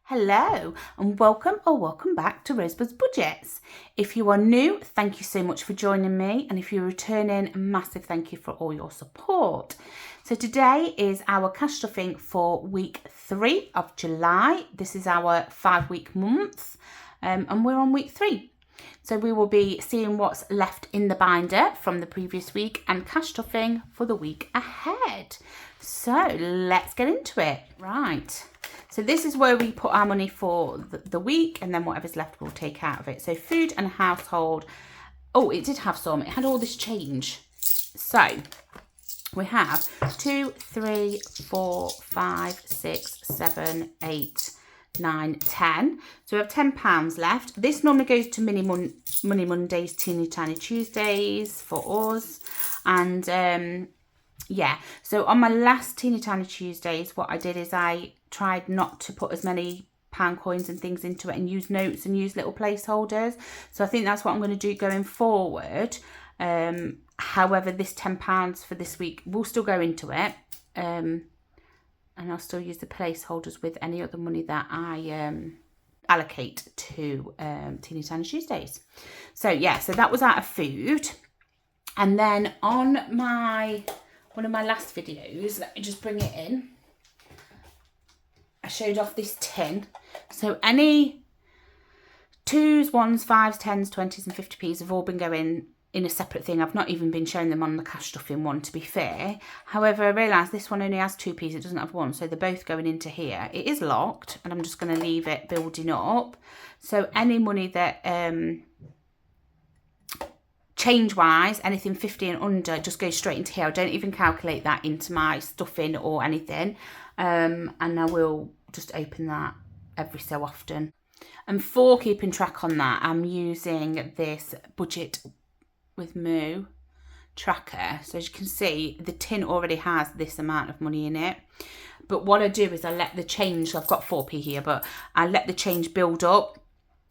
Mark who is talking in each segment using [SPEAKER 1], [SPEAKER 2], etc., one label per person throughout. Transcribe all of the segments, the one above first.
[SPEAKER 1] Hello and welcome back to Rosebud's Budgets. If you are new, thank you so much for joining me, and if you're returning, a massive thank you for all your support. So today is our cash stuffing for week 3 of July. This is our 5-week month and we're on week 3. So we will be seeing what's left in the binder from the previous week and cash stuffing for the week ahead. So let's get into it. Right. So this is where we put our money for the week, and then whatever's left we'll take out of it. So food and household. Oh, it did have some. It had all this change. So we have 2, 3, 4, 5, 6, 7, 8, 9, 10. So we have £10 left. This normally goes to Money Mondays, Teeny Tiny Tuesdays for us. And yeah, so on my last Teeny Tiny Tuesdays, what I did is I tried not to put as many pound coins and things into it and use notes and use little placeholders. So I think that's what I'm going to do going forward. However, this £10 for this week will still go into it. And I'll still use the placeholders with any other money that I allocate to Teeny Tiny Tuesdays. So yeah, so that was out of food. And then on one of my last videos, let me just bring it in. I showed off this tin. So any 2s, 1s, 5s, 10s, 20s and 50p's have all been going in a separate thing. I've not even been showing them on the cash stuffing one, to be fair. However, I realised this one only has 2p's, it doesn't have 1, so they're both going into here. It is locked, and I'm just going to leave it building up. So any money that change-wise, anything 50 and under, just goes straight into here. I don't even calculate that into my stuffing or anything. And I will just open that every so often. And for keeping track on that, I'm using this Budget with Moo tracker. So as you can see, the tin already has this amount of money in it. But what I do is I let the change, so I've got 4p here, but I let the change build up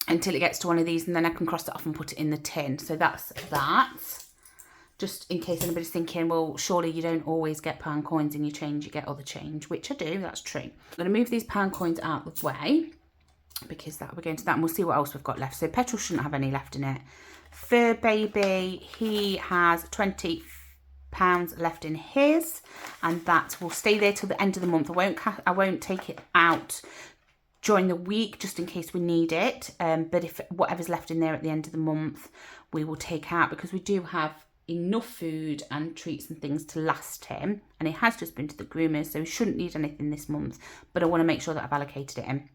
[SPEAKER 1] until it gets to one of these, and then I can cross it off and put it in the tin. So that's that. Just in case anybody's thinking, well, surely you don't always get pound coins in your change, you get other change, which I do, that's true. I'm going to move these pound coins out of the way because that we're going to that, and we'll see what else we've got left. So Petrol shouldn't have any left in it. Fur Baby, he has £20 left in his, and that will stay there till the end of the month. I won't take it out during the week just in case we need it, but if whatever's left in there at the end of the month we will take out, because we do have enough food and treats and things to last him, and he has just been to the groomers, so he shouldn't need anything this month, but I want to make sure that I've allocated it in.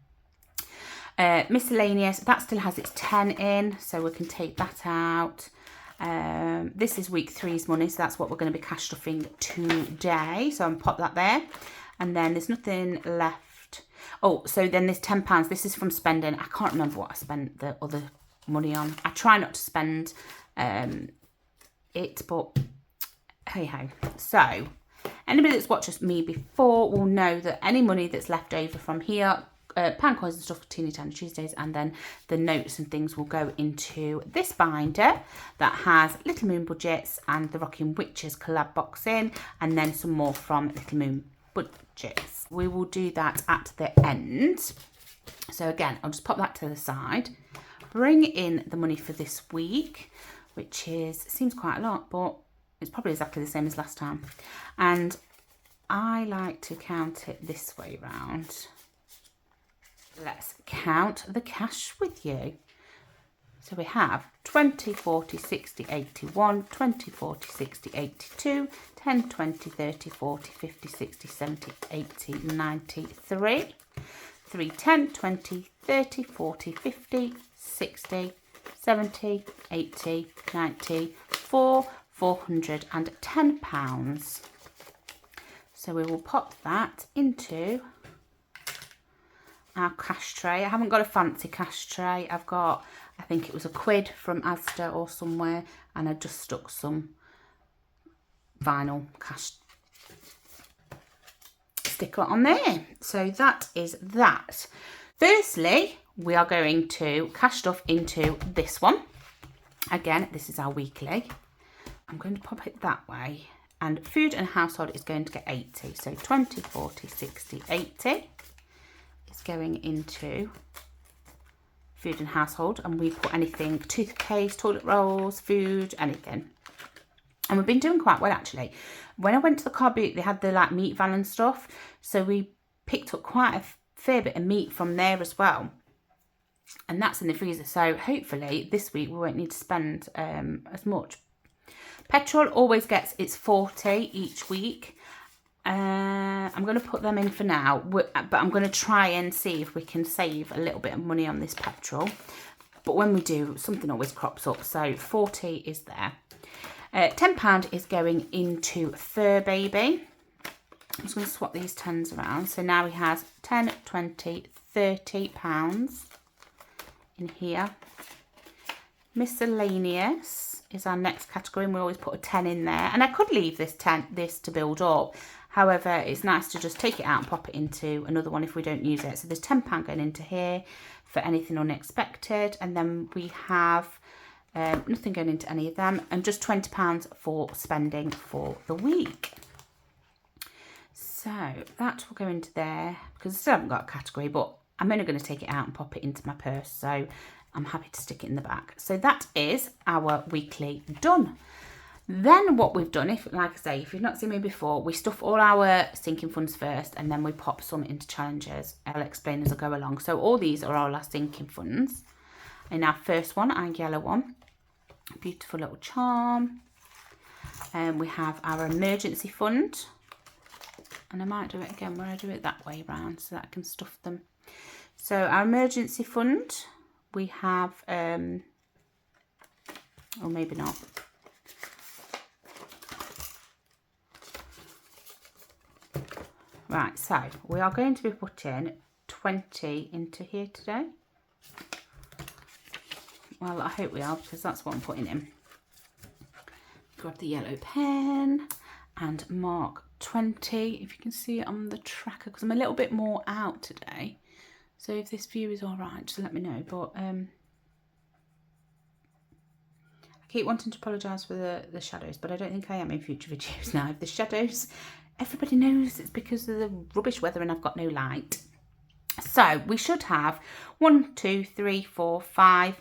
[SPEAKER 1] Miscellaneous, that still has its 10 in, so we can take that out. This is week 3's money, so that's what we're going to be cash stuffing today, so I'm going to pop that there. And then there's nothing left. Oh, so then there's £10. This is from spending. I can't remember what I spent the other money on. I try not to spend it, but hey ho. So anybody that's watched me before will know that any money that's left over from here, pound coins and stuff for Teeny Tiny Tuesdays, and then the notes and things will go into this binder that has Little Moon Budgets and the Rocking Witches collab box in, and then some more from Little Moon Budgets. We will do that at the end. So again, I'll just pop that to the side, bring in the money for this week, which seems quite a lot, but it's probably exactly the same as last time. And I like to count it this way round. Let's count the cash with you. So we have 20, 40, 60, 81, 20, 40, 60, 82, 10, 20, 30, 40, 50, 60, 70, 80, 93, 3, 10, 20, 30, 40, 50, 60, 70, 80, 90, 410 £410. So we will pop that into our cash tray. I haven't got a fancy cash tray. I've got, I think it was a £1 from Asda or somewhere, and I just stuck some vinyl cash sticker on there. So that is that. Firstly, we are going to cash stuff into this one. Again, this is our weekly. I'm going to pop it that way, and food and household is going to get 80. So 20, 40, 60, 80 is is going into food and household, and we put anything, toothpaste, toilet rolls, food, anything. And we've been doing quite well actually. When I went to the car boot, they had the like meat van and stuff, so we picked up quite a fair bit of meat from there as well, and that's in the freezer. So hopefully this week we won't need to spend as much. Petrol always gets its 40 each week. I'm going to put them in for now, but I'm going to try and see if we can save a little bit of money on this petrol. But when we do, something always crops up, so 40 is there. £10 is going into Fur Baby. I'm just going to swap these 10s around. So now he has 10, 20, £30 in here. Miscellaneous is our next category, and we always put a 10 in there. And I could leave this to build up. However, it's nice to just take it out and pop it into another one if we don't use it. So there's £10 going into here for anything unexpected. And then we have nothing going into any of them, and just £20 for spending for the week. So that will go into there, because I still haven't got a category, but I'm only going to take it out and pop it into my purse. So I'm happy to stick it in the back. So that is our weekly done. Then what we've done, like I say, if you've not seen me before, we stuff all our sinking funds first, and then we pop some into challenges. I'll explain as I go along. So all these are all our sinking funds. In our first one, our yellow one, beautiful little charm. We have our emergency fund. And I might do it again where I do it that way round so that I can stuff them. So our emergency fund, we have, or maybe not. Right, so we are going to be putting 20 into here today. Well, I hope we are, because that's what I'm putting in. Grab the yellow pen and mark 20, if you can see it on the tracker, because I'm a little bit more out today. So if this view is all right, just let me know. But I keep wanting to apologise for the shadows, but I don't think I am in future videos now. If the shadows, everybody knows it's because of the rubbish weather and I've got no light. So we should have 1, 2, 3, 4, 5,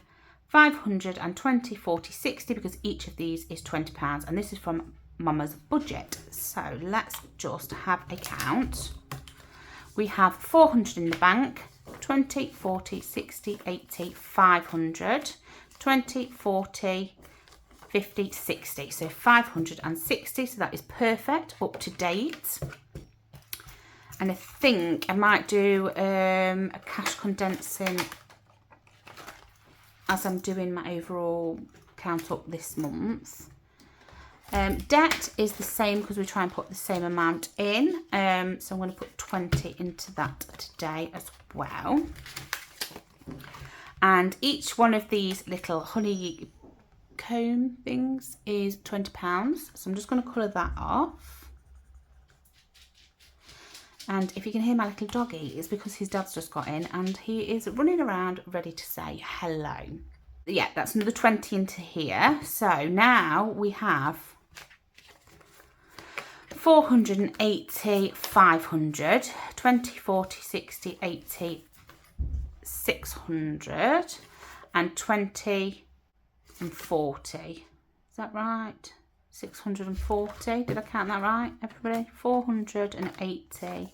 [SPEAKER 1] 520, 40, 60, because each of these is £20, and this is from Mama's budget. So let's just have a count. We have 400 in the bank, 20, 40, 60, 80, 500, 20, 40, 50, 60. So 560, so that is perfect, up to date. And I think I might do a cash condensing as I'm doing my overall count up this month. Debt is the same because we try and put the same amount in. So I'm going to put 20 into that today as well. And each one of these little honeycomb things is £20. So I'm just going to colour that off. And if you can hear my little doggy, it's because his dad's just got in and he is running around ready to say hello. Yeah, that's another 20 into here. So now we have 480, 500, 20, 40, 60, 80, 600, and 20 and 40. Is that right? 640. Did I count that right, everybody? 480,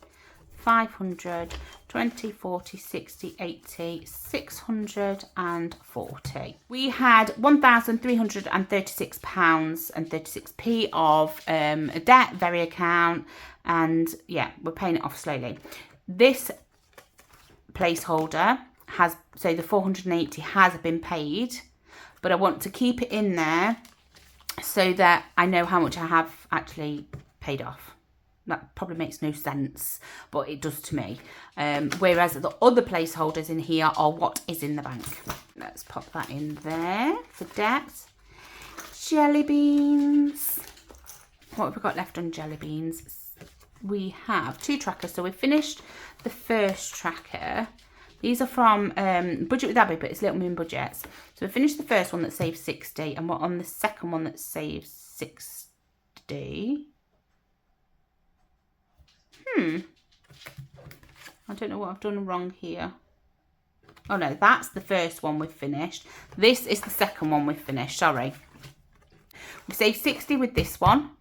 [SPEAKER 1] 500, 20, 40, 60, 80, 640. We had £1,336 and 36p of a debt, Very account, and yeah, we're paying it off slowly. This placeholder has, so the 480 has been paid, but I want to keep it in there so that I know how much I have actually paid off. That probably makes no sense, but it does to me. Whereas the other placeholders in here are what is in the bank. Let's pop that in there for debt. Jelly beans. What have we got left on jelly beans? We have 2 trackers. So we've finished the first tracker. These are from Budget with Abby, but it's Little Moon Budgets. So we finished the first one that saves 60, and we're on the second one that saves 60. I don't know what I've done wrong here. Oh no, that's the first one we've finished. This is the second one we've finished, sorry. We saved 60 with this one.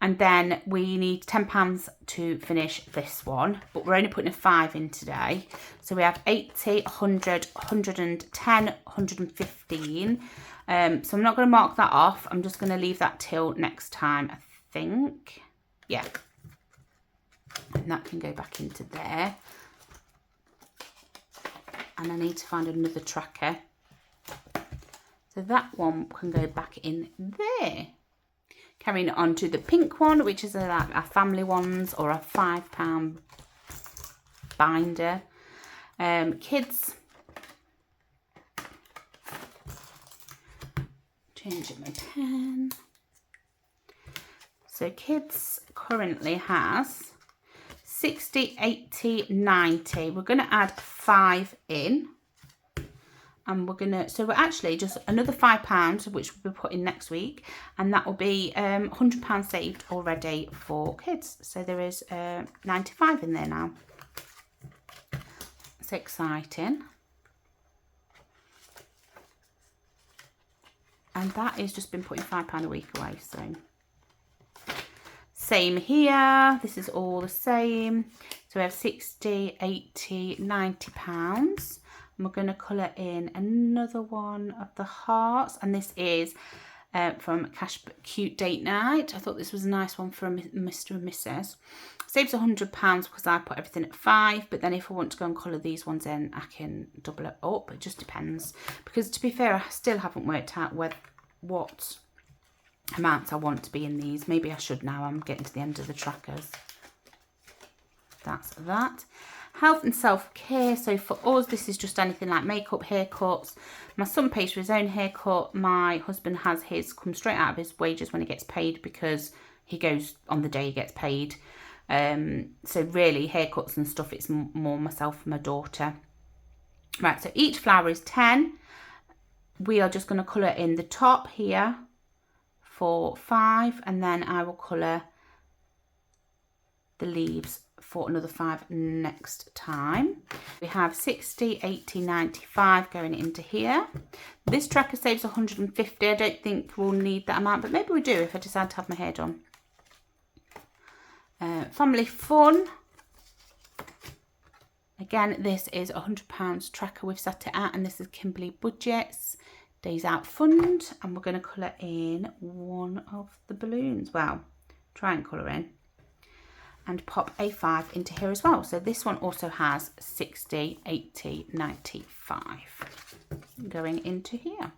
[SPEAKER 1] And then we need £10 to finish this one, but we're only putting a 5 in today. So we have 80, 100, 110, 115. So I'm not going to mark that off. I'm just going to leave that till next time, I think. Yeah. And that can go back into there. And I need to find another tracker. So that one can go back in there. Carrying on to the pink one, which is like our family ones or a £5 binder. Kids. Changing my pen. So kids currently has 60, 80, 90. We're going to add 5 in. And we're going to, so we're actually just another £5, which we'll be putting next week. And that will be £100 saved already for kids. So there is 95 in there now. It's exciting. And that is just been putting £5 a week away. So same here. This is all the same. So we have 60, 80, £90. And we're going to colour in another one of the hearts. And this is from Cash Cute Date Night. I thought this was a nice one for Mr. and Mrs. Saves £100 because I put everything at 5. But then if I want to go and colour these ones in, I can double it up. It just depends. Because to be fair, I still haven't worked out what amounts I want to be in these. Maybe I should now. I'm getting to the end of the trackers. That's that. Health and self-care. So for us, this is just anything like makeup, haircuts. My son pays for his own haircut. My husband has his come straight out of his wages when he gets paid because he goes on the day he gets paid. So really haircuts and stuff, it's more myself and my daughter. Right, so each flower is 10. We are just going to colour in the top here for 5, and then I will colour the leaves for another 5 next time. We have 60, 80, 95 going into here. This tracker saves 150. I don't think we'll need that amount, but maybe we do if I decide to have my hair done. Family fun. Again, this is £100 tracker we've set it at, and this is Kimberley Budgets Days Out Fund, and we're going to colour in one of the balloons. Well, try and colour in. And pop a 5 into here as well. So this one also has 60, 80, 95 going into here.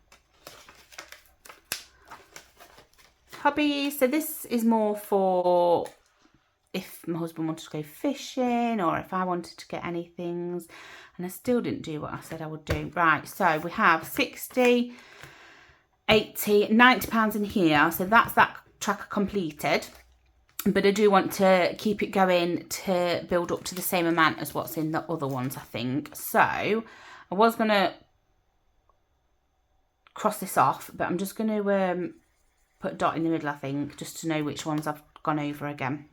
[SPEAKER 1] Hobbies. So this is more for if my husband wanted to go fishing or if I wanted to get any things. And I still didn't do what I said I would do. Right, so we have 60, 80, £90 in here. So that's that tracker completed. But I do want to keep it going to build up to the same amount as what's in the other ones, I think. So I was going to cross this off, but I'm just going to put a dot in the middle, I think, just to know which ones I've gone over again.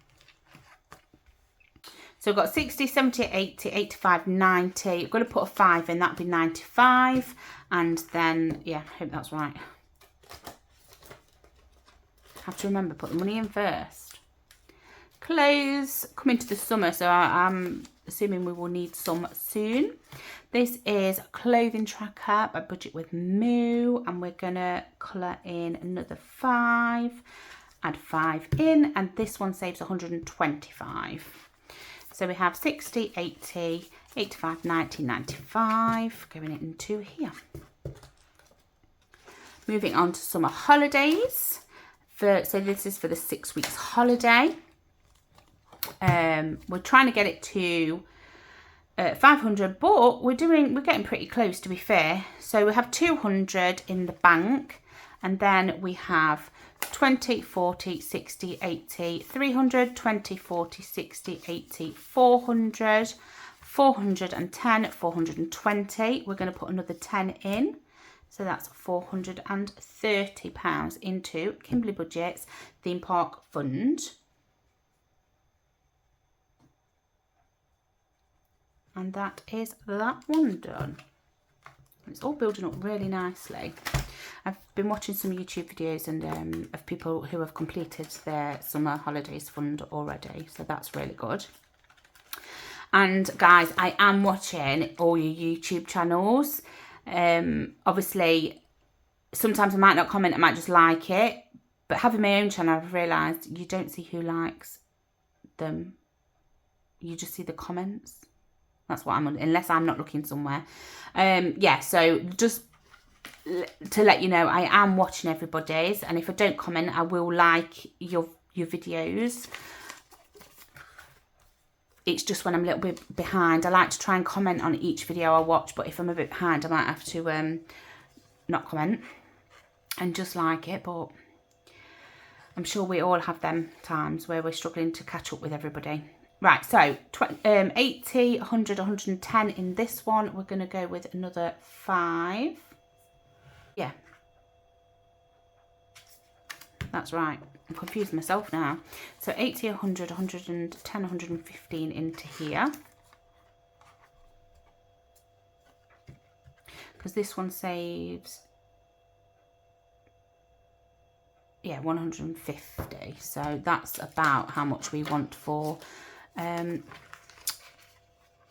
[SPEAKER 1] So I've got 60, 70, 80, 85, 90. I've got to put a 5 in, that'd be 95. And then, yeah, I hope that's right. Have to remember, put the money in first. Clothes coming to the summer, so I'm assuming we will need some soon. This is clothing tracker by Budget with Moo, and we're gonna colour in another 5, add 5 in, and this one saves 125. So we have 60, 80, 85, 90, 95 going into here. Moving on to summer holidays. So this is for the 6 weeks holiday. We're trying to get it to 500, but we're getting pretty close, to be fair. So we have 200 in the bank, and then we have 20, 40, 60, 80, 300, 20, 40, 60, 80, 400, 410, 420. We're going to put another 10 in. So that's £430 into Kimberley Budgets Theme Park Fund. And that is that one done. It's all building up really nicely. I've been watching some YouTube videos and of people who have completed their summer holidays fund already. So that's really good. And guys, I am watching all your YouTube channels. Obviously, sometimes I might not comment, I might just like it. But having my own channel, I've realised you don't see who likes them. You just see the comments. That's what I'm on, unless I'm not looking somewhere. Yeah, so just to let you know, I am watching everybody's. And if I don't comment, I will like your videos. It's just when I'm a little bit behind. I like to try and comment on each video I watch, but if I'm a bit behind, I might have to not comment and just like it. But I'm sure we all have them times where we're struggling to catch up with everybody. Right, so 80, 100, 110 in this one. We're going to go with another 5. Yeah. That's right. I'm confused myself now. So 80, 100, 110, 115 into here. Because this one saves, yeah, 150. So that's about how much we want for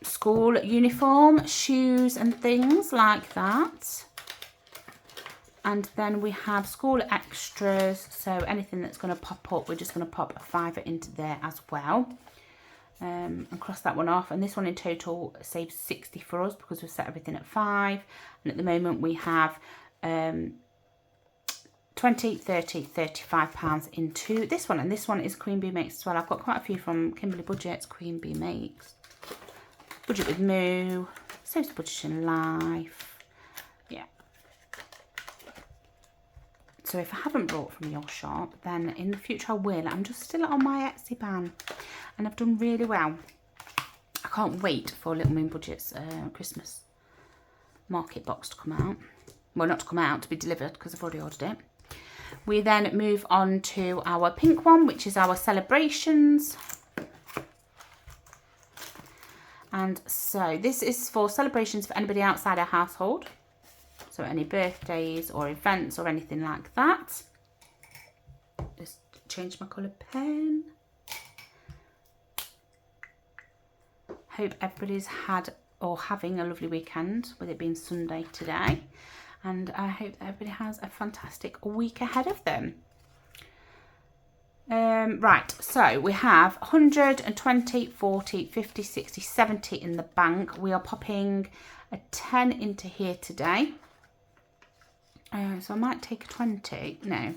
[SPEAKER 1] school uniform, shoes and things like that. And then we have school extras, so anything that's going to pop up, we're just going to pop a 5 into there as well. And cross that one off. And this one in total saves 60 for us because we've set everything at 5. And at the moment we have 20, 30, 35 pounds into this one. And this one is Queen Bee Makes as well. I've got quite a few from Kimberley Budgets, Queen Bee Makes, Budget with Moo, Saves Budget in Life. Yeah. So if I haven't bought from your shop, then in the future I will. I'm just still on my Etsy ban and I've done really well. I can't wait for Little Moon Budget's Christmas market box to come out. Well, not to come out, to be delivered because I've already ordered it. We then move on to our pink one, which is our celebrations. And so this is for celebrations for anybody outside our household. So any birthdays or events or anything like that. Just change my colour pen. Hope everybody's had or having a lovely weekend with it being Sunday today. And I hope that everybody has a fantastic week ahead of them. Right, so we have 120, 40, 50, 60, 70 in the bank. We are popping a 10 into here today. So I might take a 20. No.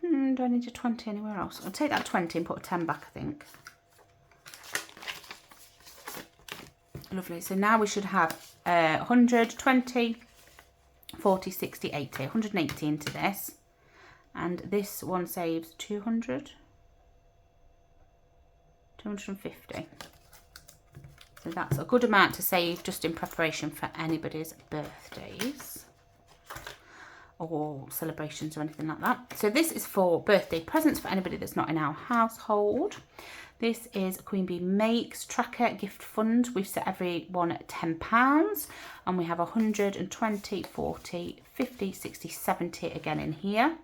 [SPEAKER 1] Do I need a 20 anywhere else? I'll take that 20 and put a 10 back, I think. Lovely. So now we should have 120, 40, 60, 80. 180 into this. And this one saves 200. 250. So that's a good amount to save just in preparation for anybody's birthdays or celebrations or anything like that. So this is for birthday presents for anybody that's not in our household. This is Queen Bee Makes Tracker Gift Fund. We've set everyone at £10 and we have 120, 40, 50, 60, 70 again in here.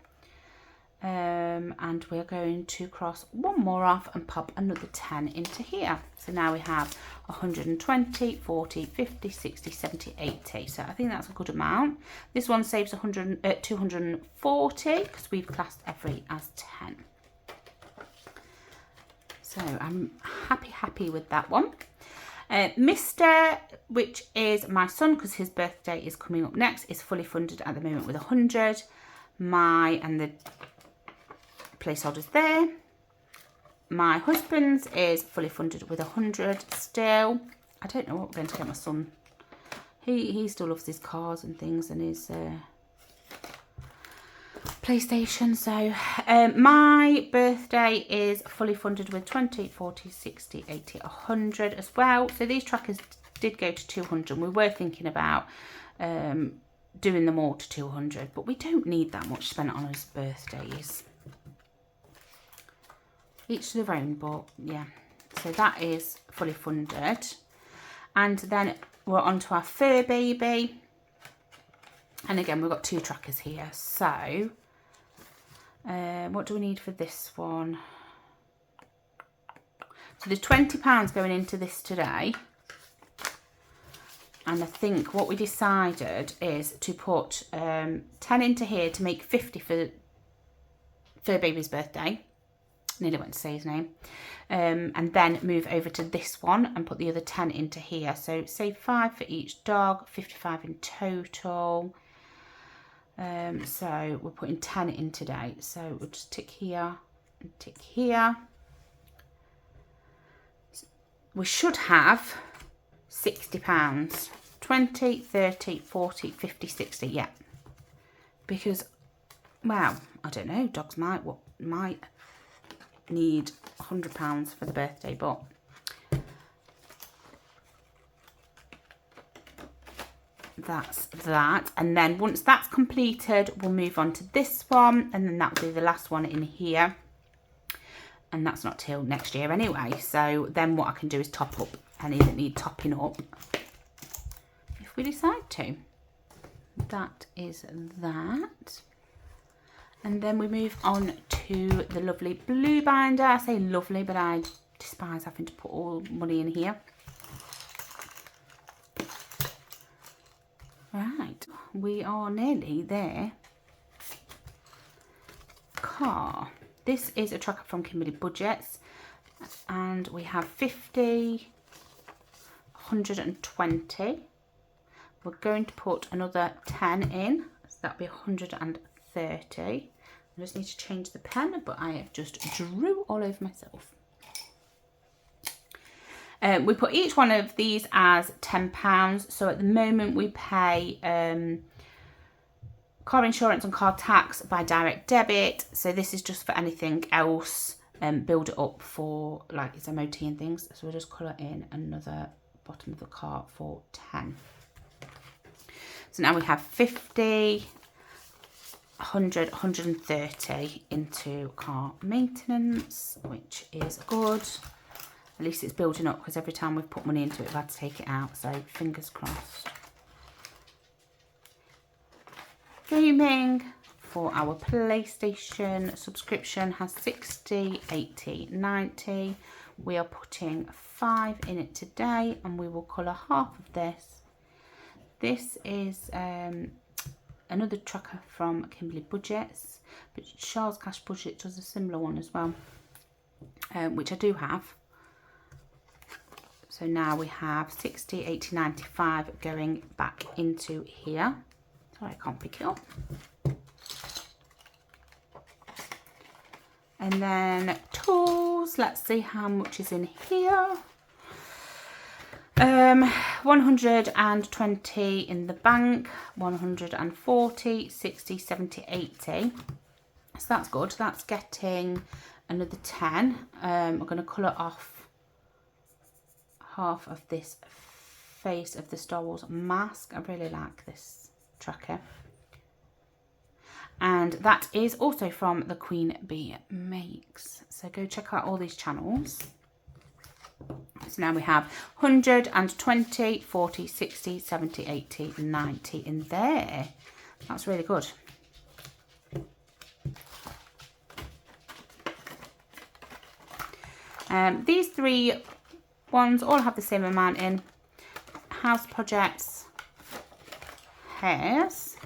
[SPEAKER 1] And we're going to cross one more off and pop another 10 into here. So now we have 120, 40, 50, 60, 70, 80. So I think that's a good amount. This one saves 240 because we've classed every as 10. So I'm happy with that one. Mr., which is my son because his birthday is coming up next, is fully funded at the moment with 100. And the placeholders there. My husband's is fully funded with 100 still. I don't know what we're going to get my son. He still loves his cars and things and his PlayStation. So my birthday is fully funded with 20, 40, 60, 80, 100 as well. So these trackers did go to 200. We were thinking about doing them all to 200, but we don't need that much spent on his birthdays. Each to their own, but yeah. So that is fully funded. And then we're on to our fur baby. And again, we've got 2 trackers here. So, what do we need for this one? So there's £20 going into this today. And I think what we decided is to put 10 into here to make 50 for Fur Baby's birthday. Nearly went to say his name. And then move over to this one and put the other 10 into here. So say 5 for each dog, 55 in total. So we're putting 10 in today. So we'll just tick here and tick here. We should have £60. 20, 30, 40, 50, 60, yeah. Because, well, I don't know, dogs might need £100 for the birthday, but that's that. And then once that's completed, we'll move on to this one, and then that'll be the last one in here. And that's not till next year anyway. So then what I can do is top up any that need topping up if we decide to. That is that. And then we move on to the lovely blue binder. I say lovely, but I despise having to put all money in here. Right, we are nearly there. Car. This is a tracker from Kimberley Budgets, and we have 50, 120. We're going to put another 10 in, so that'll be 130. I just need to change the pen, but I have just drew all over myself. We put each one of these as £10. So at the moment we pay car insurance and car tax by direct debit. So this is just for anything else. Build it up for like its MOT and things. So we'll just colour in another bottom of the car for 10. So now we have 50, 100, 130 into car maintenance, which is good. At least it's building up, because every time we've put money into it, we've had to take it out. So fingers crossed. Gaming for our PlayStation subscription has 60, 80, 90. We are putting 5 in it today, and we will colour half of this. This is another tracker from Kimberley Budgets, but Charles Cash Budget does a similar one as well, which I do have. So now we have 60, 80, 95 going back into here. Sorry, I can't pick it up. And then tools, let's see how much is in here. 120 in the bank, 140, 60, 70, 80. So that's good. That's getting another 10. I'm going to colour off half of this face of the Star Wars mask. I really like this tracker. And that is also from the Queen Bee Makes. So go check out all these channels. So now we have 120, 40, 60, 70, 80, 90 in there. That's really good. These 3 ones all have the same amount in. House Projects has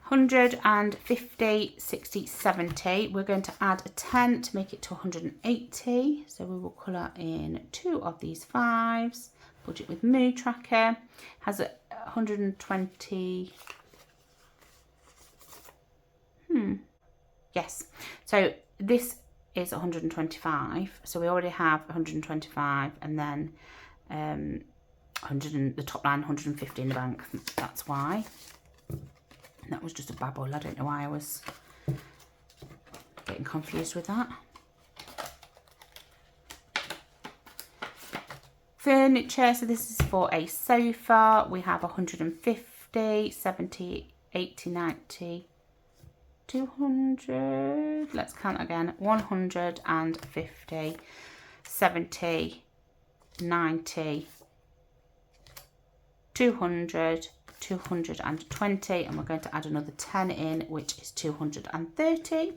[SPEAKER 1] 150, 60, 70. We're going to add a 10 to make it to 180. So we will colour in 2 of these 5s. Budget with Moo tracker has a 120. Yes. So this is 125. So we already have 125, and then 100 the top line 150 in the bank. That's why. That was just a babble. I don't know why I was getting confused with that. Furniture. So this is for a sofa. We have 150, 70, 80, 90, 200. Let's count again. 150, 70, 90, 200, 220, and we're going to add another 10 in, which is 230.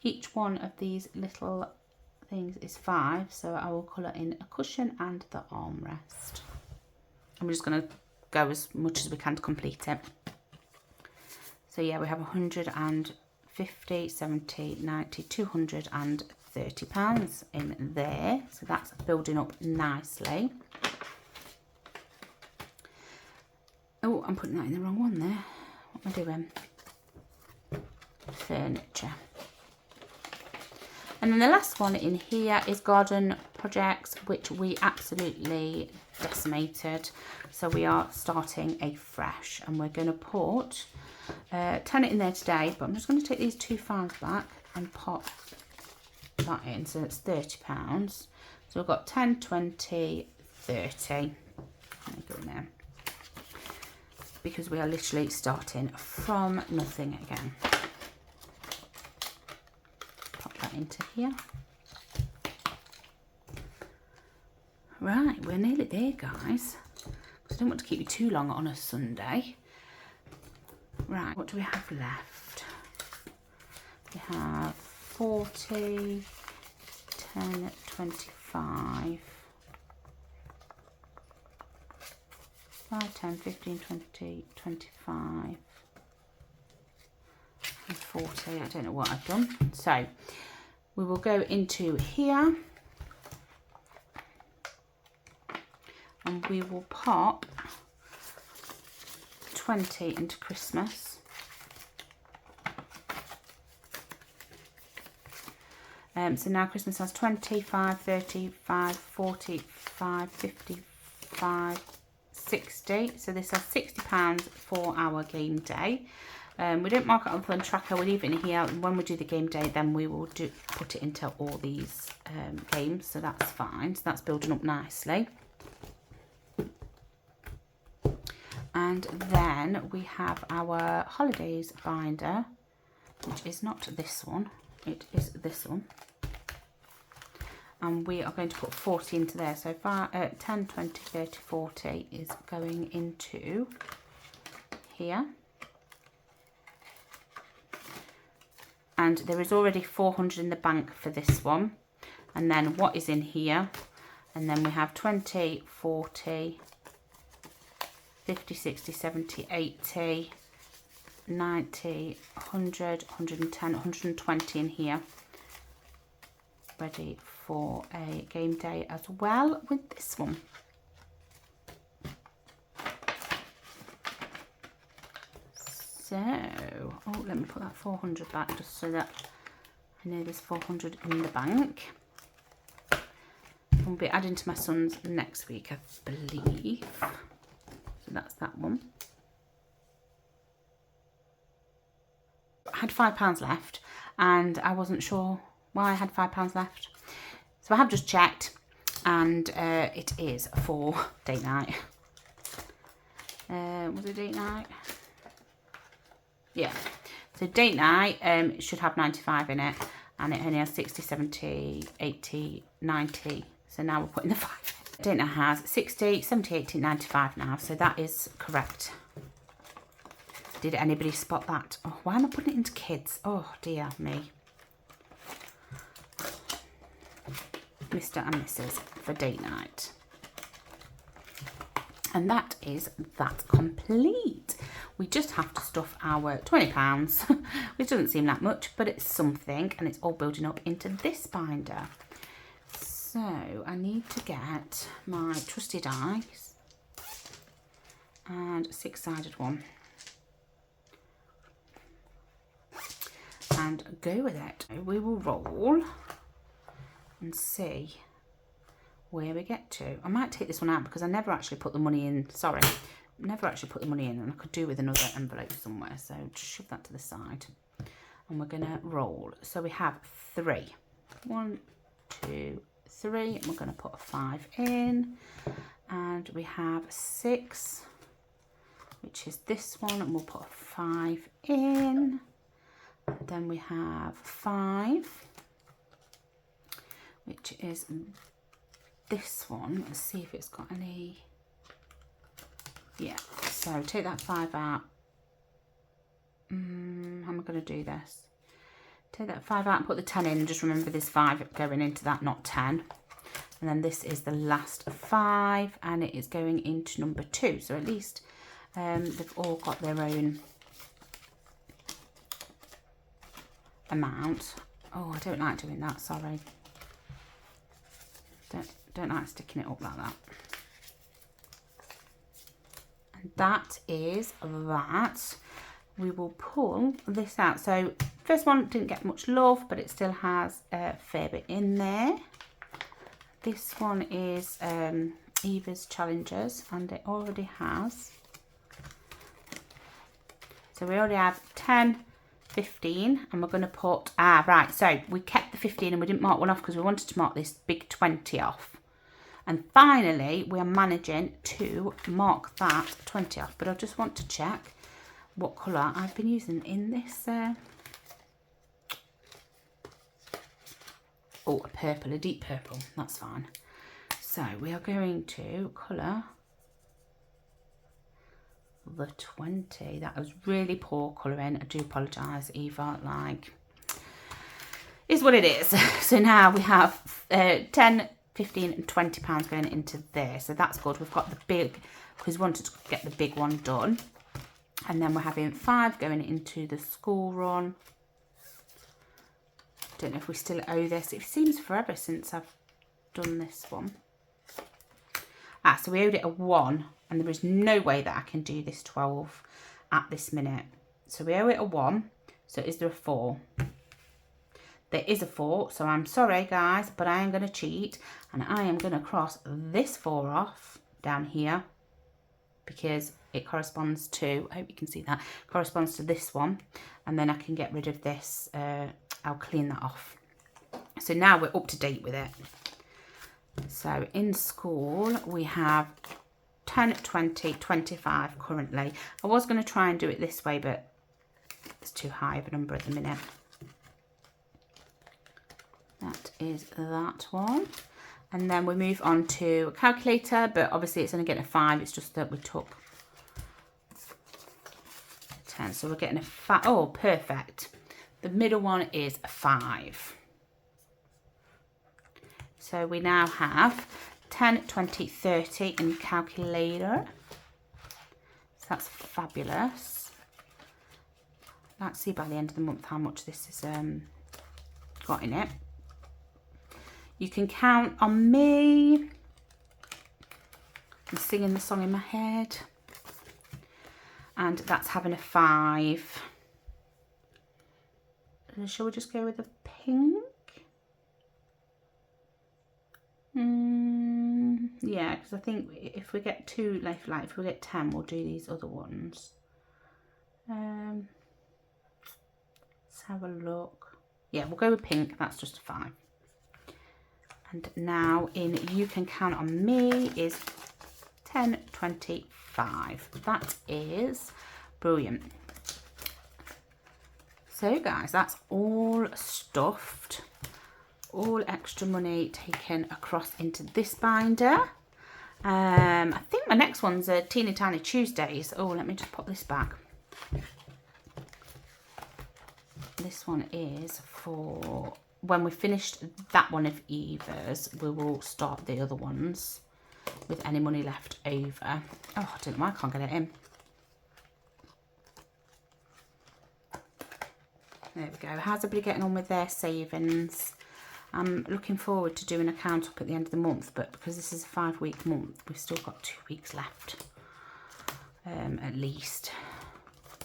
[SPEAKER 1] Each one of these little things is 5, so I will colour in a cushion and the armrest. I'm just going to go as much as we can to complete it. So yeah, we have 150, 70, 90, 230 pounds in there. So that's building up nicely. Oh, I'm putting that in the wrong one there. What am I doing? Furniture. And then the last one in here is garden projects, which we absolutely decimated. So we are starting afresh, and we're going to put 10 in there today, but I'm just going to take these £2 back and pop that in. So it's £30. So we've got 10, 20, 30. Go in there. Because we are literally starting from nothing again. Pop that into here. Right, we're nearly there, guys. I don't want to keep you too long on a Sunday. Right, what do we have left? We have 40, 10, 25, 5, 10, 15, 20, 25, and 40. I don't know what I've done. So we will go into here, and we will pop 20 into Christmas. So now Christmas has 25, 35, 45, 55, 60. So this has £60 for our game day. We don't mark it on Fun Tracker, we leave it in here. When we do the game day, then we will put it into all these games, so that's fine. So that's building up nicely. And then we have our holidays binder, which is not this one, it is this one. And we are going to put 40 into there. So 10, 20, 30, 40 is going into here. And there is already 400 in the bank for this one. And then what is in here? And then we have 20, 40, 50, 60, 70, 80, 90, 100, 110, 120 in here. Ready for a game day as well with this one. So, oh, let me put that 400 back just so that I know there's 400 in the bank. I'll be adding to my son's next week, I believe. So that's that one. I had £5 left and I wasn't sure why I had £5 left. So I have just checked, and it is for date night. Was it date night? Yeah. So date night should have 95 in it, and it only has 60, 70, 80, 90. So now we're putting the 5 in. Date night has 60, 70, 80, 95 now, so that is correct. Did anybody spot that? Oh, why am I putting it into kids? Oh dear me. Mr. and Mrs. for date night. And that is that complete. We just have to stuff our £20, which doesn't seem that much, but it's something, and it's all building up into this binder. So I need to get my trusty dice and a 6-sided one and go with it. We will roll and see where we get to. I might take this one out because I never actually put the money in. Sorry, never actually put the money in, and I could do with another envelope somewhere. So just shove that to the side, and we're gonna roll. So we have 3. 1, 2, 3. And we're gonna put a 5 in, and we have 6, which is this one, and we'll put a 5 in. And then we have 5, which is this one. Let's see if it's got any. Yeah, so take that 5 out. How am I going to do this? Take that 5 out and put the 10 in, and just remember there's 5 going into that, not 10. And then this is the last 5, and it is going into number 2. So at least they've all got their own amount. Oh, I don't like doing that, sorry. Don't like sticking it up like that. And that is that. We will pull this out. So first one didn't get much love, but it still has a fair bit in there. This one is Eva's Challengers, and it already has. So we already have 10, 15, and we're going to put, right, so we kept the 15 and we didn't mark one off because we wanted to mark this big 20 off. And finally, we are managing to mark that 20 off, but I just want to check what colour I've been using in this. Oh, a purple, a deep purple, that's fine. So we are going to colour the 20. That was really poor colouring. I do apologise, Eva, like, is what it is. So now we have 10, 15 and 20 pounds going into there. So that's good. We've got the big, because we wanted to get the big one done. And then we're having 5 going into the school run. Don't know if we still owe this. It seems forever since I've done this one. So we owed it a 1, and there is no way that I can do this 12 at this minute. So we owe it a 1. So is there a 4? There is a 4, so I'm sorry guys, but I am going to cheat, and I am going to cross this 4 off down here, because it corresponds to, I hope you can see that, corresponds to this one, and then I can get rid of this. I'll clean that off. So now we're up to date with it. So in school we have 10, 20, 25 currently. I was going to try and do it this way, but it's too high of a number at the minute. That is that one. And then we move on to a calculator, but obviously it's only getting a 5. It's just that we took 10. So we're getting a 5. Oh, perfect. The middle one is a 5. So we now have 10, 20, 30 in calculator. So that's fabulous. Let's see by the end of the month how much this has got in it. You can count on me. I'm singing the song in my head. And that's having a 5. Shall we just go with a pink? Yeah, because I think if we get 2 left, like if we get 10, we'll do these other ones. Let's have a look. Yeah, we'll go with pink. That's just a 5. And now in You Can Count on Me is 10, 25. That is brilliant. So guys, that's all stuffed. All extra money taken across into this binder. I think my next one's a Teeny Tiny Tuesdays. Oh, let me just pop this back. This one is for when we finished that one of Eva's, we will start the other ones with any money left over. Oh, I don't know why I can't get it in. There we go. How's everybody getting on with their savings? I'm looking forward to doing a count up at the end of the month, but because this is a 5-week month, we've still got 2 weeks left, at least,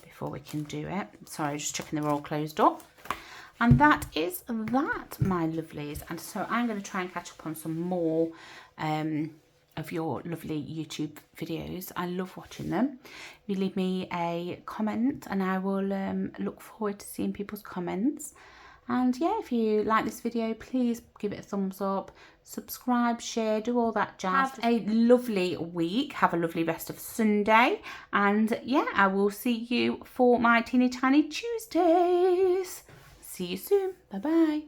[SPEAKER 1] before we can do it. Sorry, just checking they're all closed up. And that is that, my lovelies. And so I'm going to try and catch up on some more of your lovely YouTube videos. I love watching them. You leave me a comment and I will look forward to seeing people's comments. And yeah, if you like this video, please give it a thumbs up, subscribe, share, do all that jazz. Have a lovely week. Have a lovely rest of Sunday. And yeah, I will see you for my Teeny Tiny Tuesdays. See you soon. Bye-bye.